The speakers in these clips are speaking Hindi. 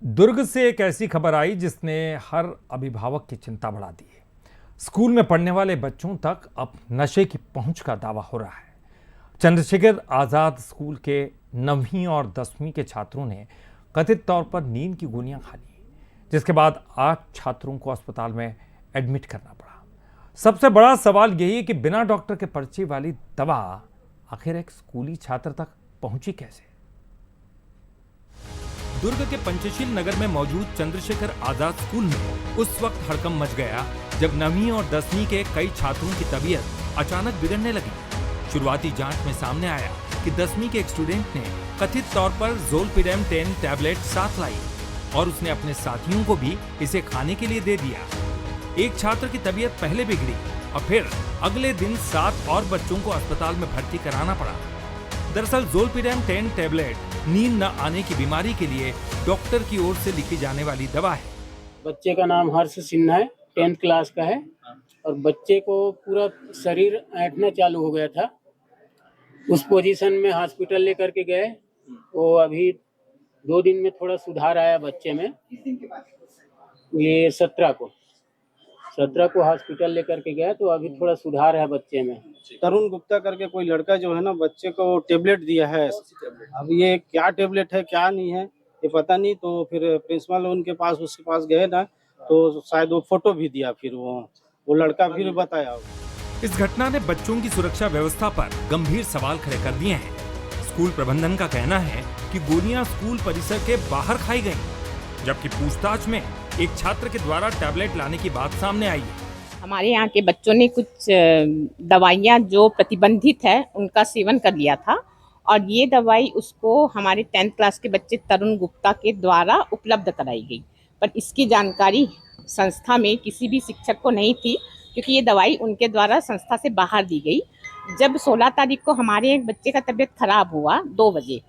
दुर्ग से एक ऐसी खबर आई जिसने हर अभिभावक की चिंता बढ़ा दी है। स्कूल में पढ़ने वाले बच्चों तक अब नशे की पहुंच का दावा हो रहा है। चंद्रशेखर आजाद स्कूल के 9वीं और 10वीं के छात्रों ने कथित तौर पर नींद की गोलियां खा ली, जिसके बाद 8 छात्रों को अस्पताल में एडमिट करना पड़ा। सबसे बड़ा सवाल यही है कि बिना डॉक्टर के पर्चे वाली दवा आखिर एक स्कूली छात्र तक पहुंची कैसे। दुर्ग के पंचशील नगर में मौजूद चंद्रशेखर आजाद स्कूल में उस वक्त हड़कंप मच गया जब 9वीं और 10वीं के कई छात्रों की तबीयत अचानक बिगड़ने लगी। शुरुआती जांच में सामने आया कि 10वीं के एक स्टूडेंट ने कथित तौर पर ज़ोलपीडेम 10 टैबलेट साथ लाई और उसने अपने साथियों को भी इसे खाने के लिए दे दिया। एक छात्र की तबीयत पहले बिगड़ी और फिर अगले दिन 7 और बच्चों को अस्पताल में भर्ती कराना पड़ा। दरअसल ज़ोलपीडेम 10 टैबलेट नींद न आने की बीमारी के लिए डॉक्टर की ओर से लिखी जाने वाली दवा है। बच्चे का नाम हर्ष सिन्हा है, 10th क्लास का है और बच्चे को पूरा शरीर ऐंठना चालू हो गया था। उस पोजीशन में हॉस्पिटल लेकर के गए। वो अभी 2 दिन में थोड़ा सुधार आया बच्चे में। ये 17 को हॉस्पिटल लेकर के गया तो अभी थोड़ा सुधार है बच्चे में। तरुण गुप्ता करके कोई लड़का जो है ना, बच्चे को टेबलेट दिया है। अब ये क्या टेबलेट है क्या नहीं है ये पता नहीं। तो फिर प्रिंसिपल उनके पास उसके पास गए ना, तो शायद वो फोटो भी दिया। फिर वो लड़का फिर बताया। इस घटना ने बच्चों की सुरक्षा व्यवस्था पर गंभीर सवाल खड़े कर दिए हैं। स्कूल प्रबंधन का कहना है कि गोलियां स्कूल परिसर के बाहर खाई गईं, जबकि पूछताछ में एक छात्र के द्वारा टैबलेट लाने की बात सामने आई है। हमारे यहाँ के बच्चों ने कुछ दवाइयाँ जो प्रतिबंधित है उनका सेवन कर लिया था और ये दवाई उसको हमारे 10th क्लास के बच्चे तरुण गुप्ता के द्वारा उपलब्ध कराई गई, पर इसकी जानकारी संस्था में किसी भी शिक्षक को नहीं थी, क्योंकि ये दवाई उनके द्वारा संस्था से बाहर दी गई। जब 16 तारीख को हमारे एक बच्चे का तबीयत खराब हुआ 2 बजे,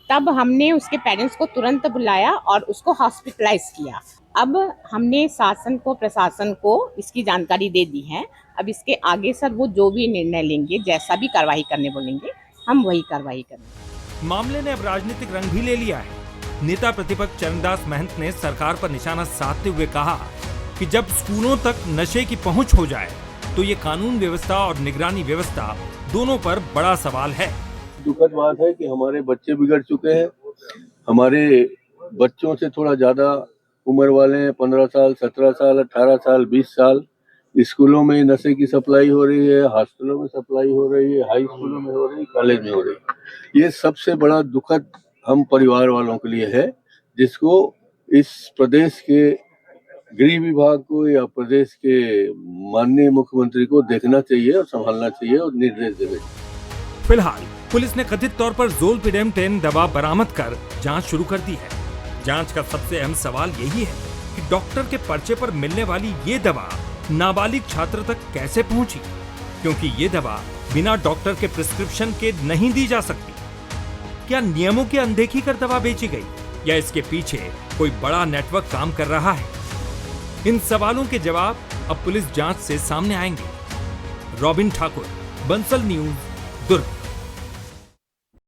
तब हमने उसके पेरेंट्स को तुरंत बुलाया और उसको हॉस्पिटलाइज किया। अब हमने शासन को, प्रशासन को इसकी जानकारी दे दी है। अब इसके आगे सर वो जो भी निर्णय लेंगे, जैसा भी कार्रवाई करने बोलेंगे, हम वही कार्रवाई करेंगे। मामले ने अब राजनीतिक रंग भी ले लिया है। नेता प्रतिपक्ष चरणदास महंत ने सरकार पर निशाना साधते हुए कहा कि जब स्कूलों तक नशे की पहुंच हो जाए तो ये कानून व्यवस्था और निगरानी व्यवस्था दोनों पर बड़ा सवाल है। दुखद बात है कि हमारे बच्चे बिगड़ चुके हैं। हमारे बच्चों से थोड़ा ज्यादा उम्र वाले हैं, 15 साल, 17 साल, 18 साल, 20 साल। स्कूलों में नशे की सप्लाई हो रही है, हॉस्टलों में सप्लाई हो रही है, हाई स्कूलों में हो रही है, कॉलेज में हो रही है। ये सबसे बड़ा दुखद हम परिवार वालों के लिए है, जिसको इस प्रदेश के गृह विभाग को या प्रदेश के माननीय मुख्यमंत्री को देखना चाहिए और संभालना चाहिए और निर्देश देने चाहिए। फिलहाल पुलिस ने कथित तौर पर ज़ोलपीडेम 10 दवा बरामद कर जांच शुरू कर दी है। जांच का सबसे अहम सवाल यही है कि डॉक्टर के पर्चे पर मिलने वाली ये दवा नाबालिग छात्र तक कैसे पहुंची, क्योंकि ये दवा बिना डॉक्टर के प्रिस्क्रिप्शन के नहीं दी जा सकती। क्या नियमों की अनदेखी कर दवा बेची गई या इसके पीछे कोई बड़ा नेटवर्क काम कर रहा है? इन सवालों के जवाब अब पुलिस जांच से सामने आएंगे। रॉबिन ठाकुर, बंसल न्यूज, दुर्ग।